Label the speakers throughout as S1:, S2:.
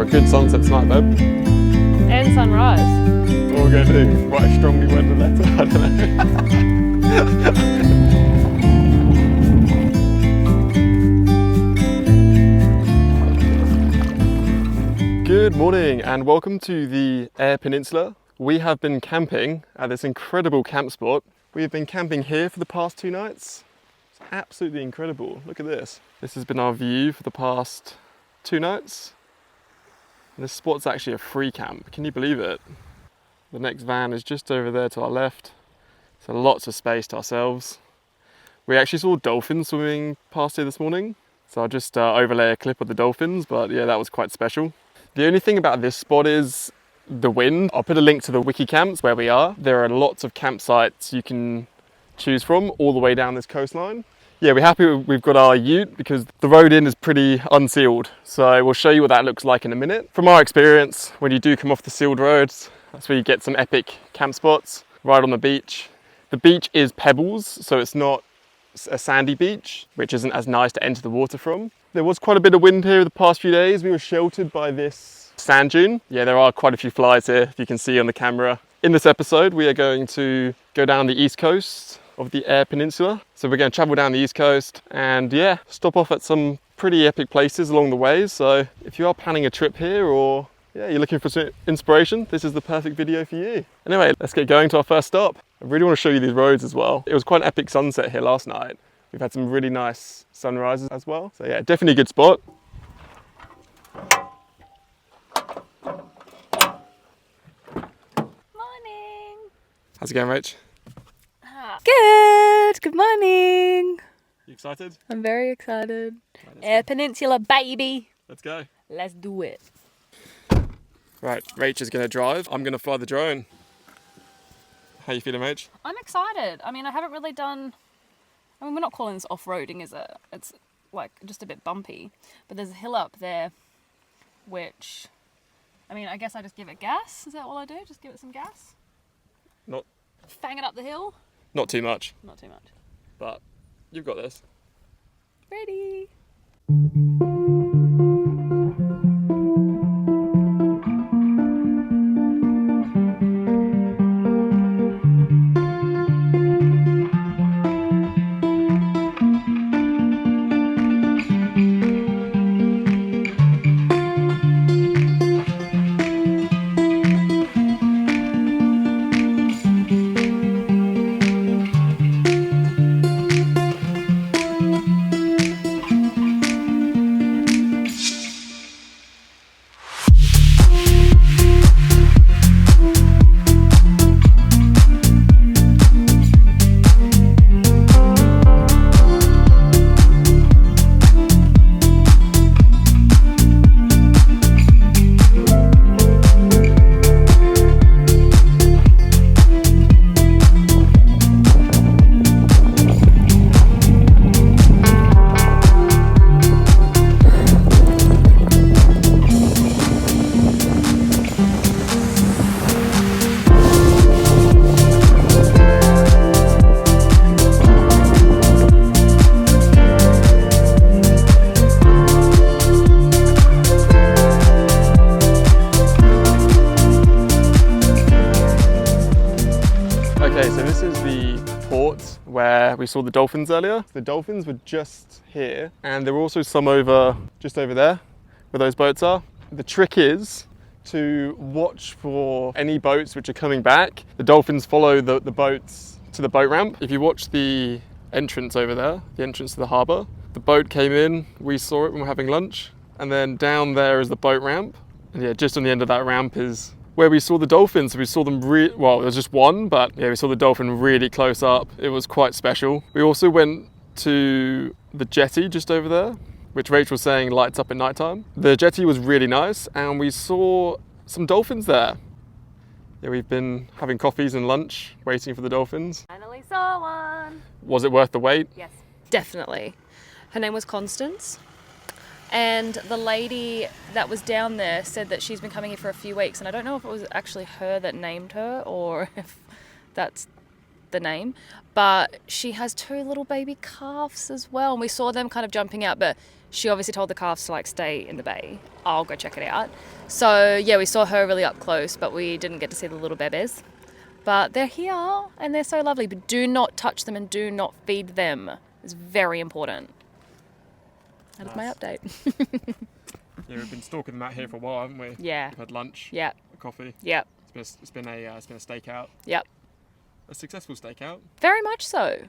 S1: a good sunset tonight, babe.
S2: And sunrise.
S1: What we're going to do? Write a strongly worded letter? I don't know. Good morning and welcome to the EYRE Peninsula. We have been camping at this incredible camp spot. We have been camping here for the past 2 nights. It's absolutely incredible. Look at this. This has been our view for the past 2 nights. And this spot's actually a free camp. Can you believe it? The next van is just over there to our left. So lots of space to ourselves. We actually saw dolphins swimming past here this morning. So I'll just overlay a clip of the dolphins, but yeah, that was quite special. The only thing about this spot is the wind. I'll put a link to the wiki camps where we are. There are lots of campsites you can choose from all the way down this coastline. Yeah, we're happy we've got our ute because the road in is pretty unsealed. So we'll show you what that looks like in a minute. From our experience, when you do come off the sealed roads, that's where you get some epic camp spots right on the beach. The beach is pebbles, so it's not a sandy beach, which isn't as nice to enter the water from. There was quite a bit of wind here the past few days. We were sheltered by this sand dune. Yeah, there are quite a few flies here, if you can see on the camera. In this episode, we are going to go down the east coast of the EYRE Peninsula. So we're going to travel down the east coast and yeah, stop off at some pretty epic places along the way. So if you are planning a trip here or yeah, you're looking for some inspiration, this is the perfect video for you. Anyway, let's get going to our first stop. I really want to show you these roads as well. It was quite an epic sunset here last night. We've had some really nice sunrises as well. So yeah, definitely a good spot.
S2: Morning.
S1: How's it going, Rach?
S2: Good morning.
S1: You excited?
S2: I'm very excited.
S1: Right,
S2: EYRE Peninsula, baby.
S1: Let's go.
S2: Let's do it.
S1: Right, Rach is going to drive. I'm going to fly the drone. How you feeling, Rach?
S2: I'm excited. I mean, I haven't really done... I mean, we're not calling this off-roading, is it? It's like just a bit bumpy. But there's a hill up there, which... I mean, I guess I just give it gas. Is that all I do? Just give it some gas?
S1: Not
S2: Fang it up the hill?
S1: too much,
S2: Not too much.
S1: but you've got this.
S2: Ready.
S1: Okay, so this is the port where we saw the dolphins earlier. The dolphins were just here, and there were also some just over there where those boats are. The trick is to watch for any boats which are coming back. The dolphins follow the boats to the boat ramp. If you watch the entrance over there, the entrance to the harbour, the boat came in, we saw it when we were having lunch, and then down there is the boat ramp. And yeah, just on the end of that ramp is where we saw the dolphins. So we saw them well, there was just one, but yeah, we saw the dolphin really close up. It was quite special. We also went to the jetty just over there, which Rach was saying lights up at night time. The jetty was really nice, and we saw some dolphins there. Yeah, we've been having coffees and lunch, waiting for the dolphins.
S2: Finally saw one.
S1: Was it worth the wait?
S2: Yes, definitely. Her name was Constance. And the lady that was down there said that she's been coming here for a few weeks, and I don't know if it was actually her that named her or if that's the name, but she has 2 little baby calves as well. And we saw them kind of jumping out, but she obviously told the calves to like stay in the bay. I'll go check it out. So yeah, we saw her really up close, but we didn't get to see the little bebés. But they're here and they're so lovely, but do not touch them and do not feed them. It's very important. That is my update.
S1: Yeah, we've been stalking them out here for a while, haven't we?
S2: Yeah.
S1: We've had lunch.
S2: Yeah.
S1: Coffee.
S2: Yep.
S1: It's been a stakeout.
S2: Yep.
S1: A successful stakeout.
S2: Very much so.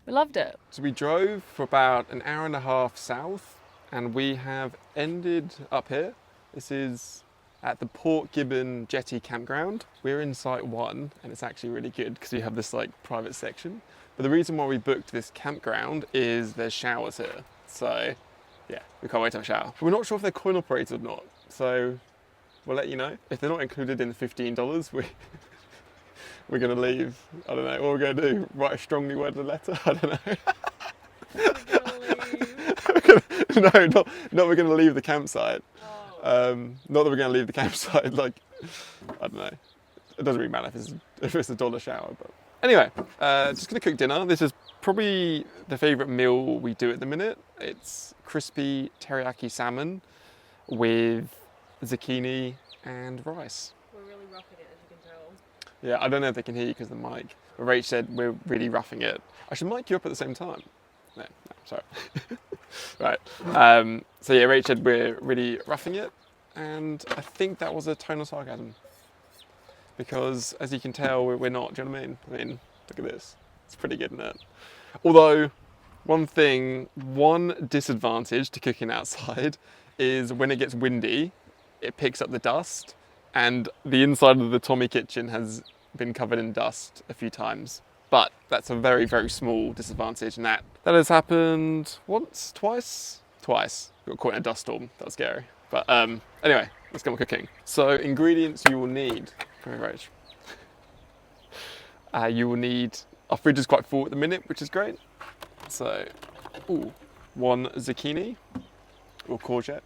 S2: We loved it.
S1: So we drove for about an hour and a half south, and we have ended up here. This is at the Port Gibbon Jetty Campground. We're in Site 1, and it's actually really good because we have this like private section. But the reason why we booked this campground is there's showers here. So yeah, we can't wait to have a shower. But we're not sure if they're coin operated or not. So we'll let you know. If they're not included in the $15, we're going to leave. I don't know what we're going to do. Write a strongly worded letter. I don't know. No, not we're going to leave the campsite. Not that we're going to leave the campsite. Like, I don't know. It doesn't really matter if it's a dollar shower. But anyway, just going to cook dinner. This is probably the favourite meal we do at the minute. It's crispy teriyaki salmon with zucchini and rice.
S2: We're really roughing it, as you can tell.
S1: Yeah, I don't know if they can hear you because of the mic. But Rach said we're really roughing it. I should mic you up at the same time. No, sorry. Right. So yeah, Rach said we're really roughing it, and I think that was a tone of sarcasm. Because as you can tell, we're not. Do you know what I mean? I mean, look at this. It's pretty good, isn't it? Although, one disadvantage to cooking outside is when it gets windy, it picks up the dust, and the inside of the Tommy kitchen has been covered in dust a few times. But that's a very, very small disadvantage, and that has happened once, twice. We got caught in a dust storm. That was scary. But anyway, let's get on cooking. So ingredients you will need. Right. You will need. Our fridge is quite full at the minute, which is great. So, 1 zucchini or courgette.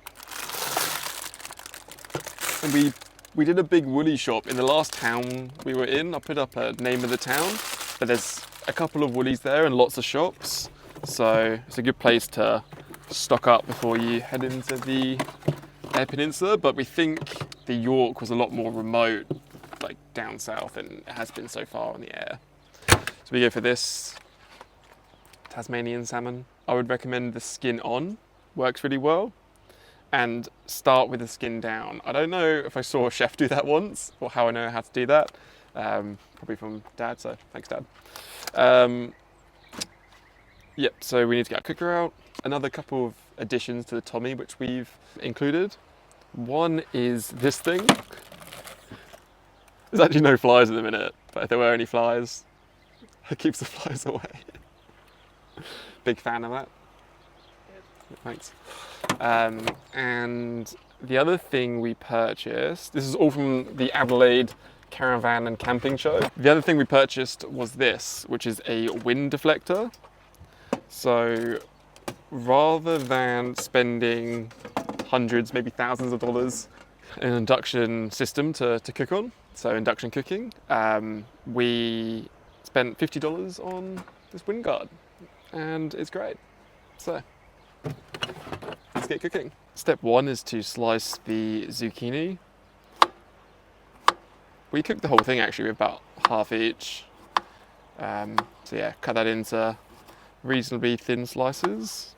S1: And we did a big woolly shop in the last town we were in. I put up a name of the town, but there's a couple of woolies there and lots of shops. So it's a good place to stock up before you head into the EYRE Peninsula. But we think the York was a lot more remote, like down south, than it has been so far on the Eyre. So we go for this Tasmanian salmon. I would recommend the skin on, works really well. And start with the skin down. I don't know if I saw a chef do that once or how I know how to do that. Probably from Dad, so thanks Dad. Yep, so we need to get our cooker out. Another couple of additions to the Tommy which we've included. One is this thing. There's actually no flies at the minute, but if there were any flies, it keeps the flies away. Big fan of that. Thanks. And the other thing we purchased, this is all from the Adelaide Caravan and Camping Show. The other thing we purchased was this, which is a wind deflector. So rather than spending hundreds, maybe thousands of dollars in an induction system to cook on, so induction cooking, we spent $50 on this wind guard, and it's great. So let's get cooking. Step 1 is to slice the zucchini. We cooked the whole thing actually with about half each. So yeah, cut that into reasonably thin slices.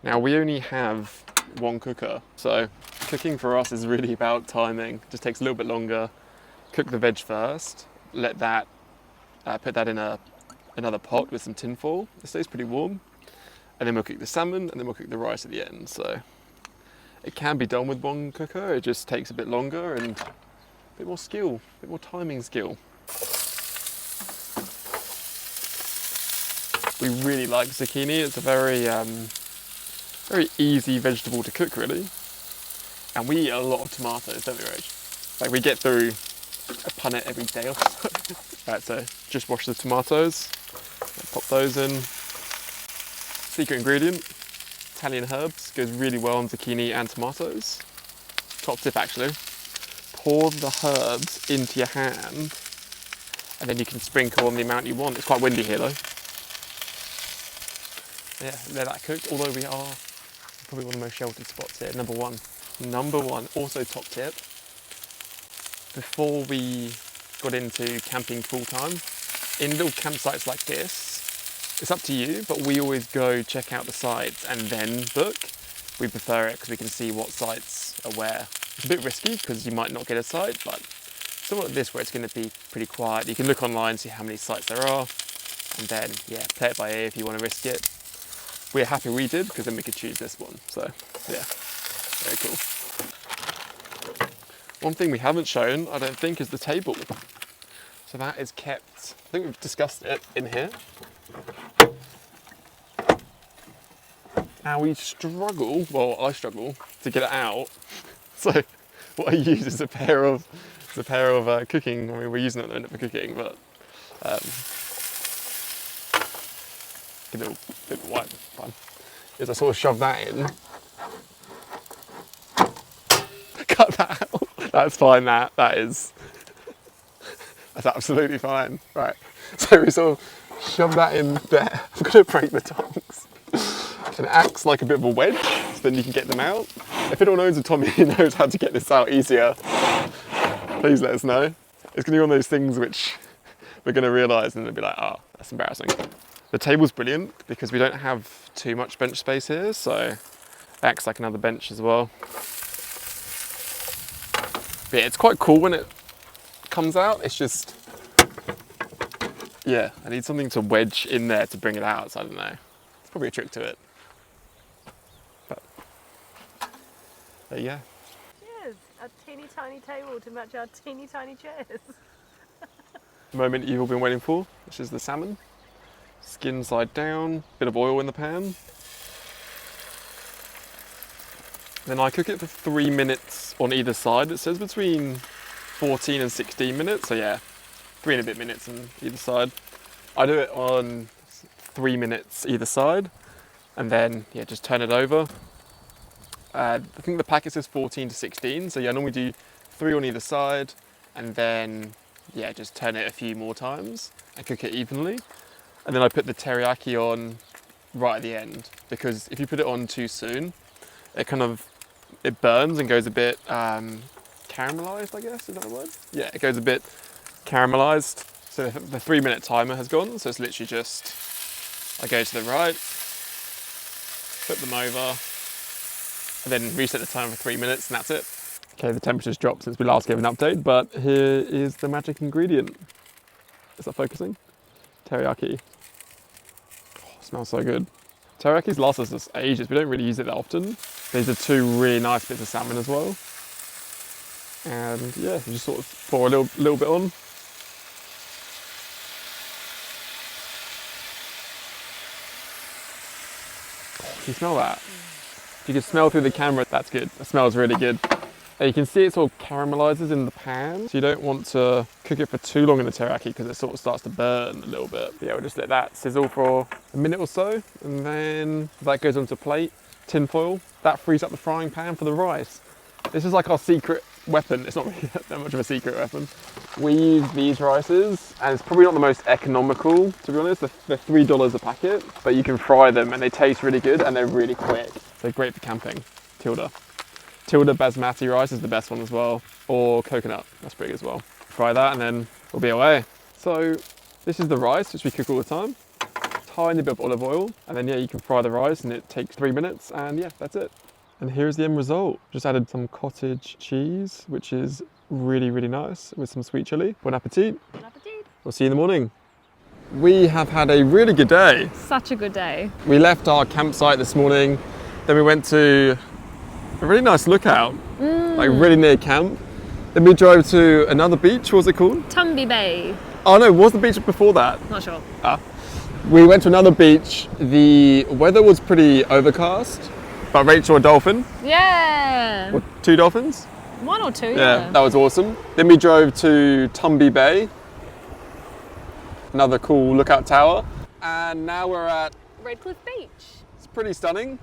S1: Now we only have one cooker, so cooking for us is really about timing. It just takes a little bit longer. Cook the veg first, let that, put that in another pot with some tin foil. It stays pretty warm. And then we'll cook the salmon, and then we'll cook the rice at the end. So it can be done with one cooker, it just takes a bit longer and a bit more skill, a bit more timing skill. We really like zucchini. It's a very easy vegetable to cook, really. And we eat a lot of tomatoes, don't we, Rach? Like we get through a punnet every day or so. Right, so just wash the tomatoes, pop those in. Secret ingredient, Italian herbs, goes really well on zucchini and tomatoes. Top tip actually, pour the herbs into your hand and then you can sprinkle on the amount you want. It's quite windy here though. Yeah, let that cook, although we are probably one of the most sheltered spots here. Number one, also top tip, before we got into camping full time, in little campsites like this, it's up to you, but we always go check out the sites and then book. We prefer it because we can see what sites are where. It's a bit risky because you might not get a site, but somewhat like this where it's going to be pretty quiet. You can look online, see how many sites there are, and then, yeah, play it by ear if you want to risk it. We're happy we did, because then we could choose this one. So, yeah, very cool. One thing we haven't shown, I don't think, is the table. So that is kept, I think we've discussed it in here. Now we struggle, well I struggle, to get it out. So what I use is a pair of cooking, I mean we're using it at the minute for cooking, but get a little bit of white fun. Is I sort of shove that in. Cut that out. That's fine, that's absolutely fine. Right, so we sort of shove that in there. I'm gonna break the tongs. And it acts like a bit of a wedge, so then you can get them out. If anyone owns a Tommy who knows how to get this out easier, please let us know. It's gonna be one of those things which we're gonna realise and it'll be like, oh, that's embarrassing. The table's brilliant because we don't have too much bench space here, so it acts like another bench as well. But yeah, it's quite cool when it comes out. It's just, yeah, I need something to wedge in there to bring it out, so I don't know. It's probably a trick to it. But there you go.
S3: Cheers! A teeny tiny table to match our teeny tiny chairs.
S1: The moment you've all been waiting for, which is the salmon. Skin side down, bit of oil in the pan. Then I cook it for 3 minutes on either side. It says between 14 and 16 minutes, so yeah, 3 and a bit minutes on either side. I do it on 3 minutes either side, and then yeah, just turn it over. I think the packet says 14 to 16, so yeah, I normally do 3 on either side, and then yeah, just turn it a few more times and cook it evenly. And then I put the teriyaki on right at the end, because if you put it on too soon, it burns and goes a bit caramelized, I guess, is that the word? Yeah, it goes a bit caramelized. So the 3 minute timer has gone, so it's literally just, I go to the right, flip them over, and then reset the timer for 3 minutes, and that's it. Okay, the temperature's dropped since we last gave an update, but here is the magic ingredient. Is that focusing? Teriyaki. Oh, smells so good. Teriyakis last us ages, we don't really use it that often. These are 2 really nice bits of salmon as well. And yeah, you just sort of pour a little bit on. Can you smell that? If you can smell through the camera, that's good. It smells really good. And you can see it sort of caramelizes in the pan. So you don't want to cook it for too long in the teriyaki because it sort of starts to burn a little bit. But yeah, we'll just let that sizzle for a minute or so. And then that goes onto a plate, tin foil. That frees up the frying pan for the rice. This is like our secret weapon. It's not really that much of a secret weapon. We use these rices, and it's probably not the most economical, to be honest. They're $3 a packet, but you can fry them and they taste really good and they're really quick. They're great for camping. Tilda basmati rice is the best one as well, or coconut, that's pretty good as well. Fry that and then we'll be away. So this is the rice, which we cook all the time. Tiny bit of olive oil, and then yeah, you can fry the rice and it takes 3 minutes, and yeah, that's it. And here's the end result. Just added some cottage cheese, which is really, really nice, with some sweet chili. Bon appetit.
S2: Bon appetit.
S1: We'll see you in the morning. We have had a really good day.
S2: Such a good day.
S1: We left our campsite this morning, then we went to a really nice lookout, like really near camp. Then we drove to another beach, what was it called?
S2: Tumby Bay.
S1: Oh no, what was the beach before that?
S2: Not sure.
S1: We went to another beach. The weather was pretty overcast, but Rachel a dolphin.
S2: Yeah.
S1: Or 2 dolphins.
S2: 1 or 2,
S1: Yeah, that was awesome. Then we drove to Tumby Bay, another cool lookout tower. And now we're at
S2: Redfcliff Beach.
S1: It's pretty stunning.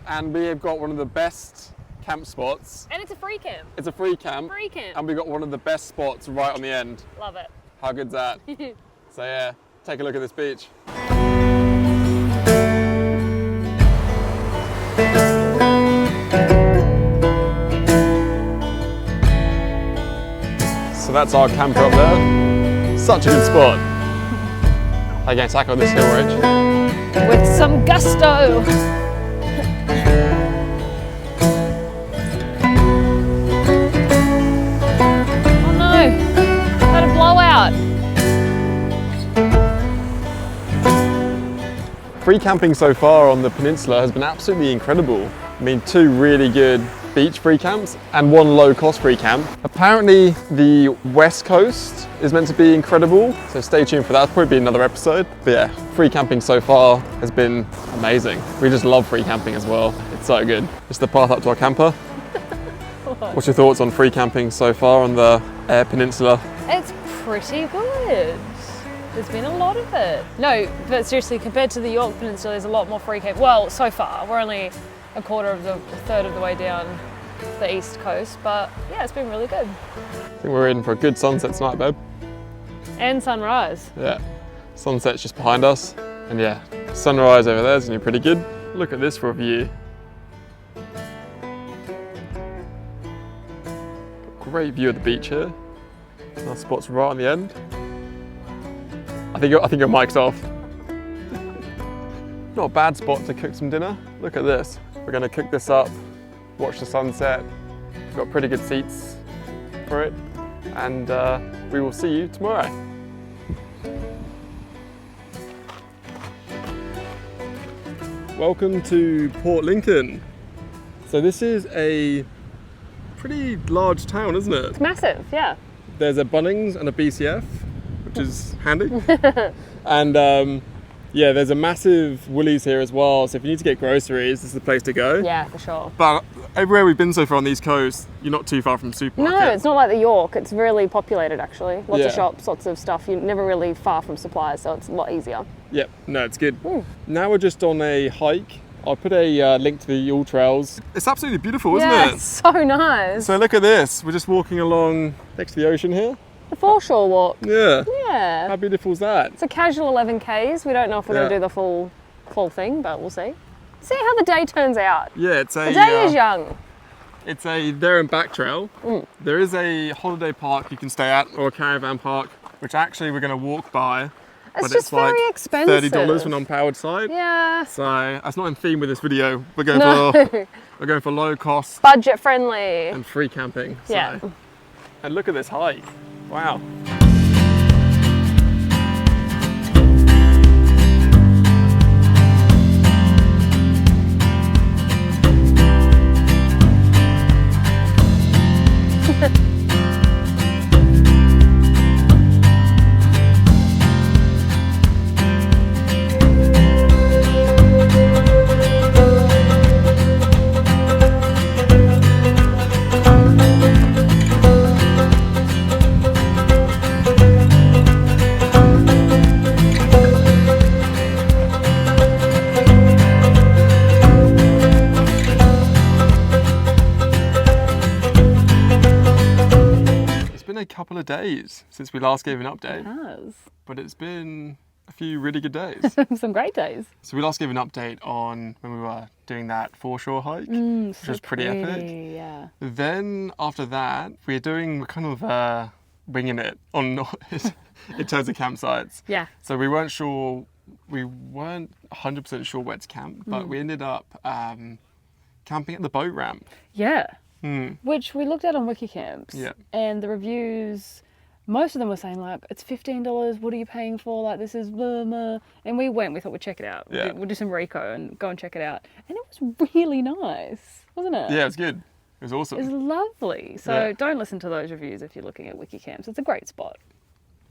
S1: And we have got one of the best camp spots.
S2: And it's a free camp.
S1: It's a free camp.
S2: Free camp.
S1: And we got one of the best spots right on the end.
S2: Love it.
S1: How good's that? So yeah, take a look at this beach. So that's our camper up there. Such a good spot. I'm going to tackle this hill ridge.
S2: With some gusto. Oh no, had a blowout.
S1: Free camping so far on the peninsula has been absolutely incredible. I mean, 2 really good beach free camps and 1 low cost free camp. Apparently the west coast is meant to be incredible, so stay tuned for that. It'll probably be another episode. But yeah, free camping so far has been amazing. We just love free camping as well. It's so good. It's the path up to our camper. What's your thoughts on free camping so far on the EYRE Peninsula?
S2: It's pretty good. There's been a lot of it. No, but seriously, compared to the York Peninsula, there's a lot more free camp. Well, so far, we're only a third of the way down the east coast, but yeah, it's been really good.
S1: I think we're in for a good sunset tonight, babe.
S2: And sunrise.
S1: Yeah, sunset's just behind us. And yeah, sunrise over there is gonna be pretty good. Look at this for a view. Great view of the beach here. Our spot's right on the end. I think your mic's off. Not a bad spot to cook some dinner. Look at this. We're gonna cook this up, watch the sunset. We've got pretty good seats for it. And we will see you tomorrow. Welcome to Port Lincoln. So this is a pretty large town, isn't it?
S2: It's massive, yeah.
S1: There's a Bunnings and a BCF, which is handy. And yeah, there's a massive Woolies here as well. So if you need to get groceries, this is the place to go.
S2: Yeah, for sure.
S1: But everywhere we've been so far on the East Coast, you're not too far from supermarket.
S2: No, it's not like the York. It's really populated actually. Lots
S1: Yeah.
S2: of shops, lots of stuff. You're never really far from suppliers, so it's a lot easier.
S1: Yep, no, it's good. Now we're just on a hike. I'll put a link to the all trails. It's absolutely beautiful, isn't
S2: Yeah,
S1: it?
S2: it's so nice.
S1: So look at this. We're just walking along next to the ocean here.
S2: The foreshore walk.
S1: Yeah.
S2: Yeah.
S1: How beautiful is that?
S2: It's a casual 11 Ks. We don't know if we're going to
S1: Yeah.
S2: do the full thing, but we'll see. See how the day turns out.
S1: Yeah, it's a
S2: The day is young.
S1: It's a there and back trail. There is a holiday park you can stay at, or a caravan park, which actually we're going to walk by.
S2: It's
S1: but
S2: just very
S1: like
S2: expensive.
S1: $30 for an unpowered side.
S2: Yeah.
S1: So that's not in theme with this video. We're going
S2: No.
S1: we're going for low cost
S2: Budget friendly.
S1: and free camping. So.
S2: Yeah.
S1: And look at this hike. Wow. A couple of days since we last gave an update, but it's been a few really good days.
S2: Some great days.
S1: So we last gave an update on when we were doing that foreshore hike, which was pretty epic.
S2: Yeah.
S1: Then after that, we're kind of winging it on in terms of campsites.
S2: Yeah.
S1: So we weren't 100% sure where to camp, but we ended up camping at the boat ramp.
S2: Yeah. Which we looked at on WikiCamps.
S1: Yeah.
S2: And the reviews, most of them were saying like, it's $15, what are you paying for? Like this is blah, blah. And we thought we'd check it out.
S1: Yeah.
S2: We'll do some reco and go and check it out. And it was really nice, wasn't it?
S1: Yeah, it was good. It was awesome.
S2: It was lovely. So don't listen to those reviews if you're looking at WikiCamps. It's a great spot.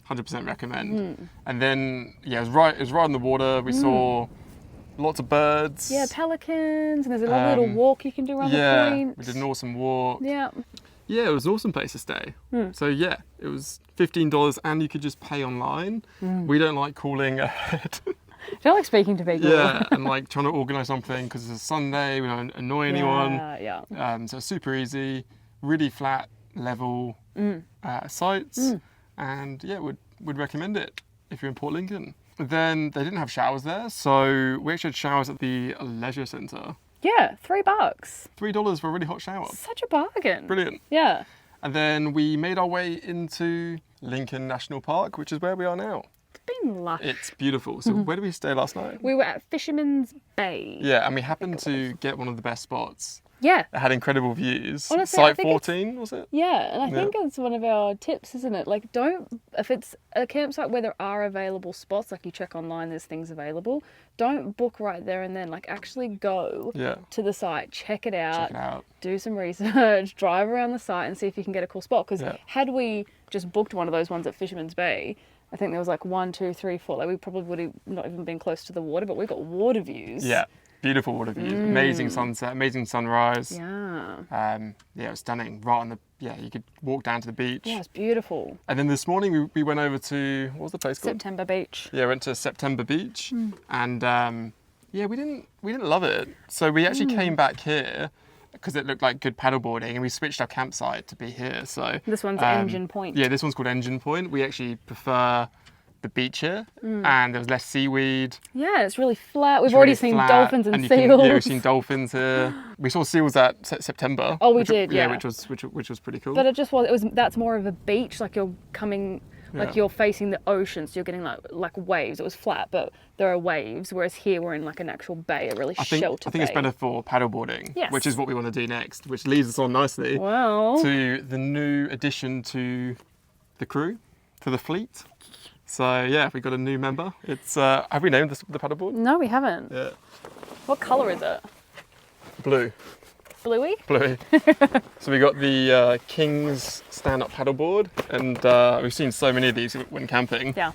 S1: 100% recommend. And then, yeah, it was right on the water. We saw lots of birds.
S2: Yeah, pelicans, and there's a lovely little walk you can do around the point.
S1: We did an awesome walk.
S2: Yeah.
S1: Yeah, it was an awesome place to stay. So yeah, it was $15 and you could just pay online. We don't like calling ahead.
S2: I don't like speaking to people.
S1: Yeah, and like trying to organise something because it's a Sunday, we don't annoy anyone.
S2: Yeah.
S1: So it's super easy, really flat, level sites. And yeah, would would recommend it if you're in Port Lincoln. Then they didn't have showers there, so we actually had showers at the leisure centre.
S2: Yeah, $3.
S1: $3 for a really hot shower.
S2: Such a bargain.
S1: Brilliant.
S2: Yeah.
S1: And then we made our way into Lincoln National Park, which is where we are now.
S2: It's been lush.
S1: It's beautiful. So where did we stay last night?
S2: We were at Fisherman's Bay.
S1: Yeah, and we happened to get one of the best spots.
S2: Yeah.
S1: It had incredible views.
S2: Honestly, I
S1: Site
S2: think
S1: 14, was it?
S2: Yeah, and I
S1: Yeah.
S2: think it's one of our tips, isn't it? Like, if it's a campsite where there are available spots, like you check online, there's things available, don't book right there and then. Like, actually go
S1: Yeah.
S2: to the site, check it out,
S1: Check it out.
S2: do some research, drive around the site and see if you can get a cool spot. Because
S1: Yeah.
S2: had we just booked one of those ones at Fisherman's Bay, I think there was like 1, 2, 3, 4. Like, we probably would have not even been close to the water, but we've got water views.
S1: Yeah. Beautiful water views. Amazing sunset, amazing sunrise.
S2: Yeah.
S1: Yeah, it was stunning. Right on the, you could walk down to the beach.
S2: Yeah, it's beautiful.
S1: And then this morning we went over to, what was the place called?
S2: September Beach.
S1: Yeah, went to September Beach, and we didn't love it. So we actually came back here because it looked like good paddleboarding, and we switched our campsite to be here. So
S2: This one's Engine Point.
S1: Yeah, this one's called Engine Point. We actually prefer the beach here, and there was less seaweed.
S2: Yeah, it's really flat. We've
S1: It's
S2: already
S1: really
S2: seen
S1: flat,
S2: dolphins and
S1: you
S2: seals.
S1: yeah, we've seen dolphins here. We saw seals at September.
S2: Oh, we did, yeah.
S1: which was pretty cool.
S2: But it just was. That's more of a beach. Like you're coming, like
S1: Yeah.
S2: you're facing the ocean, so you're getting like waves. It was flat, but there are waves. Whereas here we're in like an actual bay, a really
S1: I think
S2: sheltered
S1: it's
S2: bay.
S1: better for paddleboarding,
S2: Yes.
S1: which is what we want to do next, which leads us on nicely
S2: Well,
S1: to the new addition to the crew, to the fleet. So yeah, we got a new member. It's have we named the paddleboard?
S2: no, we haven't.
S1: Yeah,
S2: What colour is it?
S1: blue,
S2: Bluey?
S1: bluey. So we got the King's stand-up paddleboard, and we've seen so many of these when camping.
S2: Yeah.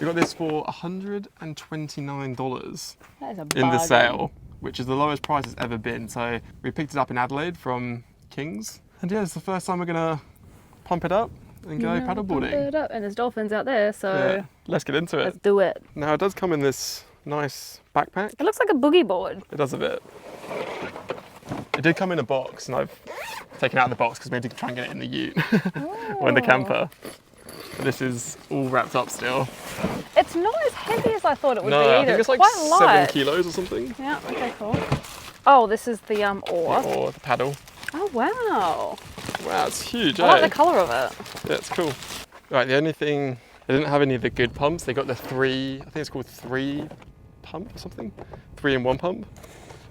S1: We got this for $129
S2: That is a
S1: in
S2: bargain.
S1: the sale, which is the lowest price it's ever been. So we picked it up in Adelaide from King's, and yeah, it's the first time we're gonna pump it up and go
S2: Yeah, pump
S1: paddleboarding.
S2: it up. And there's dolphins out there, so
S1: Yeah, let's get into
S2: let's
S1: it.
S2: do it.
S1: Now it does come in this nice backpack.
S2: It looks like a boogie board.
S1: It does a bit. It did come in a box, and I've taken out the box because we had to try and get it in the ute or in the camper. But this is all wrapped up still.
S2: It's not as heavy as I thought it would
S1: No,
S2: be
S1: I
S2: either.
S1: think it's like
S2: quite
S1: 7
S2: light.
S1: kilos or something.
S2: Yeah. Okay. Cool. Oh, this is the oar.
S1: Or the paddle.
S2: Oh wow.
S1: Wow, it's huge.
S2: I like
S1: eh?
S2: the colour of it.
S1: Yeah, it's cool. Right, the only thing, they didn't have any of the good pumps. They got the 3, I think it's called 3 pump or something. 3-in-1 pump.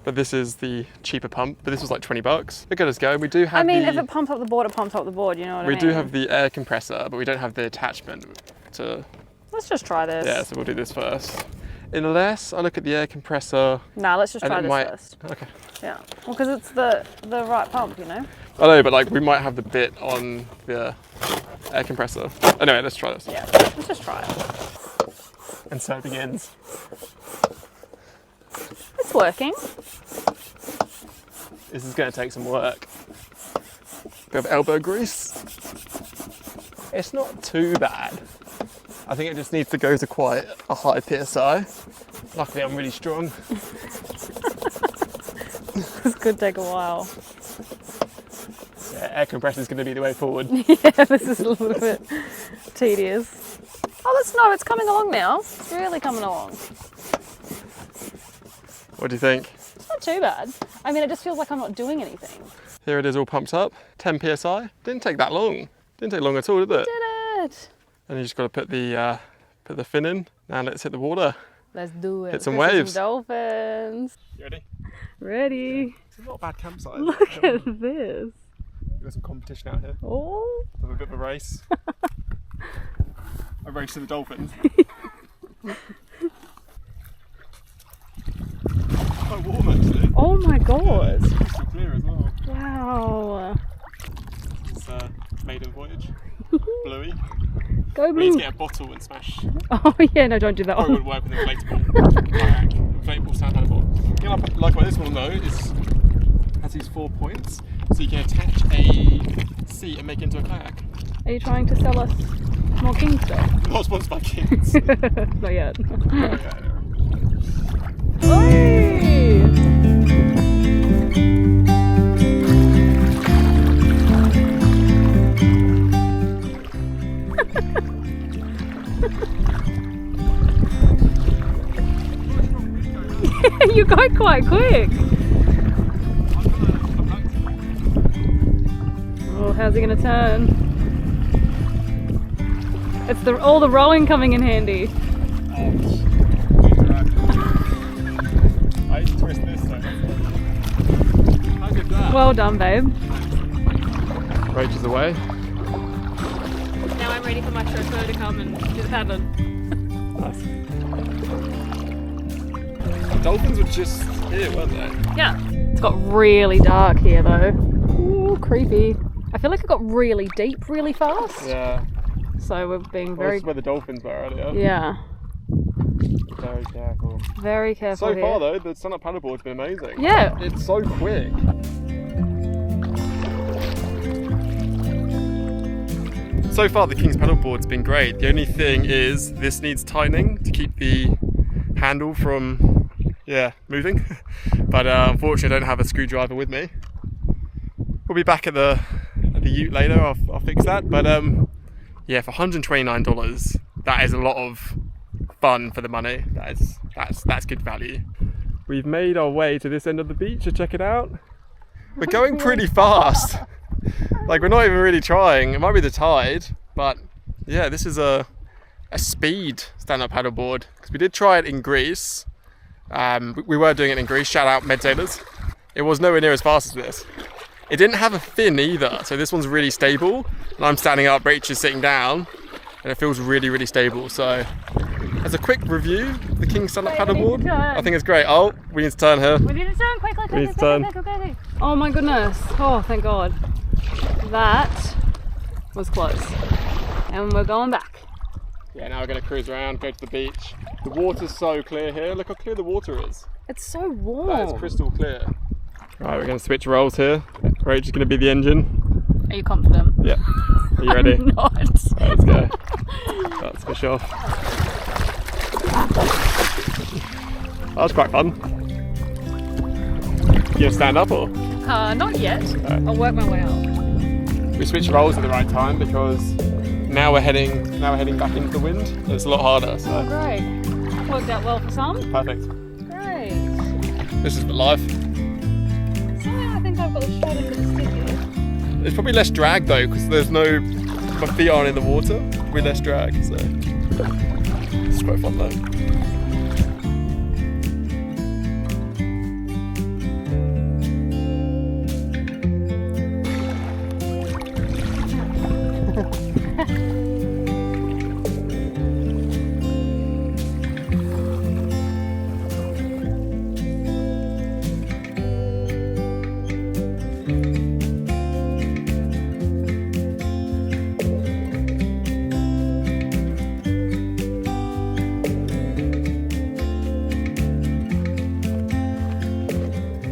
S1: But this is the cheaper pump. But this was like $20. It got us going. We do have
S2: I mean,
S1: the,
S2: if it pumps up the board, it pumps up the board. You know what I
S1: we
S2: mean?
S1: do have the air compressor, but we don't have the attachment to,
S2: Let's just try this.
S1: yeah, so we'll do this first. Unless I look at the air compressor.
S2: Nah, let's just
S1: and
S2: try
S1: it
S2: this
S1: might,
S2: first.
S1: okay.
S2: Yeah. Well, because it's the right pump, you know.
S1: I know, but like we might have the bit on the air compressor. Anyway, let's try this.
S2: Yeah. Let's just try it.
S1: And so it begins.
S2: It's working.
S1: This is going to take some work. We have elbow grease. It's not too bad. I think it just needs to go to quite a high PSI. Luckily, I'm really strong.
S2: This could take a while.
S1: Yeah, air compressor is going to be the way forward.
S2: Yeah, this is a little bit tedious. Oh, it's coming along now. It's really coming along.
S1: What do you think?
S2: It's not too bad. I mean, it just feels like I'm not doing anything.
S1: Here it is, all pumped up. 10 PSI. Didn't take that long. Didn't take long at all, did it?
S2: Did it?
S1: And you just got to put the fin in. Now let's hit the water.
S2: Let's do it.
S1: Hit some
S2: Let's
S1: waves.
S2: Some dolphins.
S1: You ready?
S2: Ready.
S1: It's not a bad campsite.
S2: Look at this.
S1: We've got some competition out here.
S2: Oh.
S1: Have a bit of a race. A race to the dolphins. Quite warm actually.
S2: Oh my god.
S1: It's crystal clear as well.
S2: Wow.
S1: It's maiden voyage. Bluey.
S2: Go
S1: We need to
S2: blue.
S1: get a bottle and smash.
S2: Oh yeah, no, don't do that
S1: Probably
S2: one.
S1: wouldn't work with an inflatable kayak. Inflatable stand paddleboard. The thing I like about this one though is it has these 4 points, so you can attach a seat and make it into a kayak.
S2: Are you trying to sell us more king stuff?
S1: Not sponsored by Kings.
S2: Not yet.
S1: Oh, yeah,
S2: Oi! quite quick. Oh, how's he gonna turn? It's all the rowing coming in handy.
S1: I used to twist this though. How good that?
S2: Well done, babe.
S1: Rach is away.
S2: Now I'm ready for my chauffeur to come and do the paddling.
S1: Nice. The dolphins were just here, weren't they?
S2: Yeah. It's got really dark here though. Ooh, creepy. I feel like it got really deep really fast.
S1: Yeah.
S2: So we're being
S1: Well,
S2: very...
S1: this is where the dolphins were earlier.
S2: Yeah.
S1: Very careful.
S2: Very careful
S1: So
S2: here.
S1: far though, the stand-up paddleboard's been amazing.
S2: Yeah.
S1: It's so quick. So far the King's paddleboard's been great. The only thing is this needs tightening to keep the handle from, moving. But unfortunately I don't have a screwdriver with me. We'll be back at the ute later, I'll fix that. But yeah, for $129, that is a lot of fun for the money. That's good value. We've made our way to this end of the beach to check it out. We're going pretty fast. Like, we're not even really trying. It might be the tide, but yeah, this is a speed stand-up paddleboard, because we did try it in Greece. We were doing it in Greece. Shout out Medsailors. It was nowhere near as fast as this. It didn't have a fin either, so this one's really stable. And I'm standing up, Rach is sitting down, and it feels really, really stable. So, as a quick review of the King stand-up paddleboard, I think it's great. Oh, we need to turn here.
S2: We need to turn quickly.
S1: We need to turn.
S2: Oh my goodness. Oh, thank God. That was close. And we're going back.
S1: Yeah, now we're going to cruise around, go to the beach. The water's so clear here. Look how clear the water is.
S2: It's so warm.
S1: That is crystal clear. Right, we're going to switch roles here. Rach is going to be the engine.
S2: Are you confident?
S1: Yeah. Are you ready?
S2: I'm not.
S1: Right, let's go. Let's fish off. That was quite fun. You gonna stand up or?
S2: Not yet.
S1: Right.
S2: I'll work my way up.
S1: We switched roles at the right time because now we're heading back into the wind. It's a lot harder. So
S2: Oh, great. Worked out well for some.
S1: perfect.
S2: Great.
S1: This is for life.
S2: Somehow I think I've got the shot into the stick here.
S1: There's probably less drag though because there's my feet aren't in the water. With less drag, so it's quite fun though.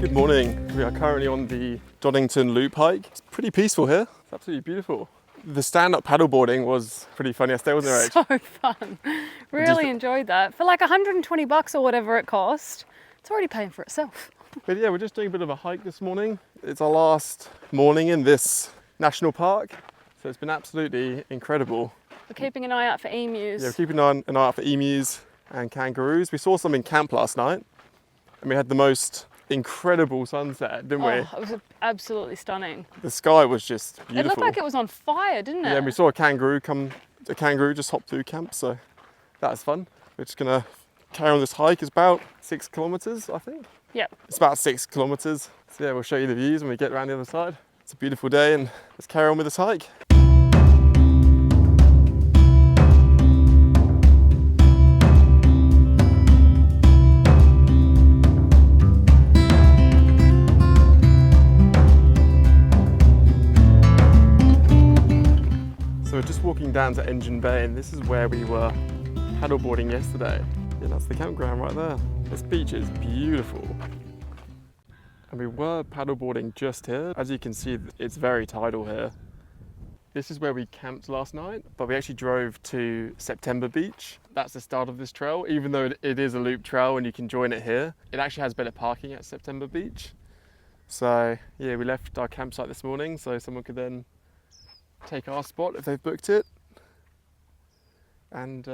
S1: Good morning. We are currently on the Donington Loop hike. It's pretty peaceful here. It's absolutely beautiful. The stand-up paddleboarding was pretty fun yesterday, wasn't it, Rach?
S2: So fun. Really enjoyed that. For like $120 or whatever it cost, it's already paying for itself.
S1: But yeah, we're just doing a bit of a hike this morning. It's our last morning in this national park, so it's been absolutely incredible.
S2: We're keeping an eye out for emus.
S1: Yeah, we're keeping an eye out for emus and kangaroos. We saw some in camp last night, and we had the most incredible sunset, didn't we?
S2: Oh, it was absolutely stunning.
S1: The sky was just beautiful.
S2: It looked like it was on fire, didn't it?
S1: Yeah, and we saw a kangaroo just hop through camp, so that was fun. We're just gonna carry on this hike. It's about 6 kilometers, I think.
S2: Yep.
S1: It's about 6 kilometers. So yeah, we'll show you the views when we get around the other side. It's a beautiful day, and let's carry on with this hike. So we're just walking down to Engine Bay, and this is where we were paddleboarding yesterday. Yeah, that's the campground right there. This beach is beautiful. And we were paddleboarding just here. As you can see, it's very tidal here. This is where we camped last night, but we actually drove to September Beach. That's the start of this trail. Even though it is a loop trail and you can join it here, it actually has better parking at September Beach. So yeah, we left our campsite this morning so someone could then take our spot if they've booked it. And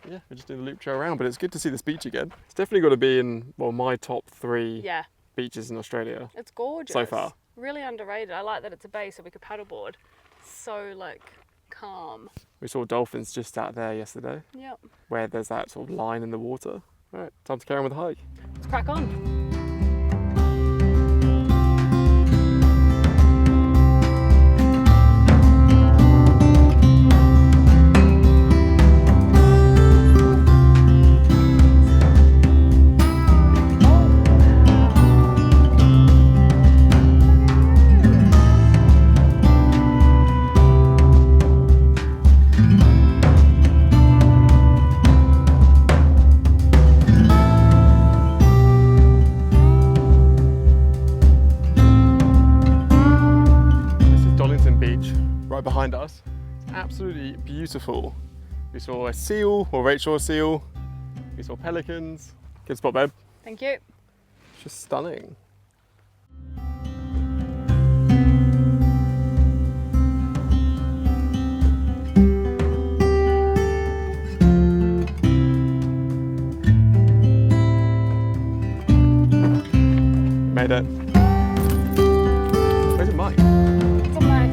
S1: yeah, we're just doing the loop trail around, but it's good to see this beach again. It's definitely got to be in, well, my top 3
S3: Yeah,
S1: beaches in Australia.
S3: it's gorgeous.
S1: So far.
S3: Really underrated. I like that it's a bay so we could paddleboard. So like calm.
S1: We saw dolphins just out there yesterday,
S3: Yep.
S1: where there's that sort of line in the water. All right, time to carry on with the hike.
S3: Let's crack on.
S1: Right behind us. It's absolutely beautiful. We saw a seal, or Rach saw a seal. We saw pelicans. Good spot, babe.
S3: Thank you.
S1: It's just stunning. Made it. Where's your mic?
S3: It's on my...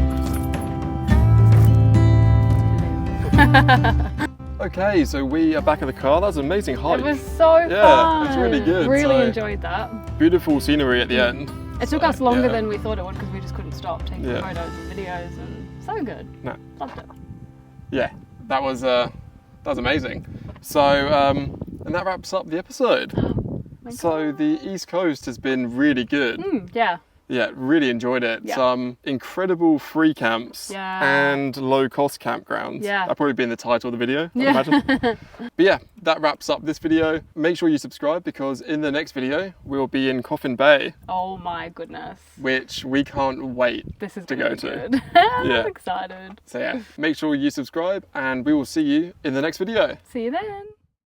S1: Okay, so we are back at the car. That was an amazing hike.
S3: It was so fun.
S1: Yeah, it was really good.
S3: Really
S1: So,
S3: enjoyed that.
S1: beautiful scenery at the end.
S3: It took
S1: So,
S3: us longer
S1: yeah.
S3: than we thought it would because we just couldn't stop taking
S1: Yeah.
S3: photos and videos, and so good.
S1: No.
S3: Loved it.
S1: Yeah, that was amazing. So, and that wraps up the episode.
S3: My
S1: So the East Coast has been really good.
S3: Yeah.
S1: Yeah, really enjoyed it.
S3: Yeah.
S1: Some incredible free camps
S3: Yeah.
S1: and low cost campgrounds.
S3: Yeah.
S1: That'll probably be in the title of the video,
S3: Yeah.
S1: I imagine. But yeah, that wraps up this video. Make sure you subscribe because in the next video, we'll be in Coffin Bay,
S3: Oh my goodness.
S1: which we can't wait
S3: This is
S1: to
S3: gonna
S1: go
S3: be
S1: to.
S3: good. I'm
S1: Yeah.
S3: excited.
S1: So yeah, make sure you subscribe and we will see you in the next video.
S3: See you then.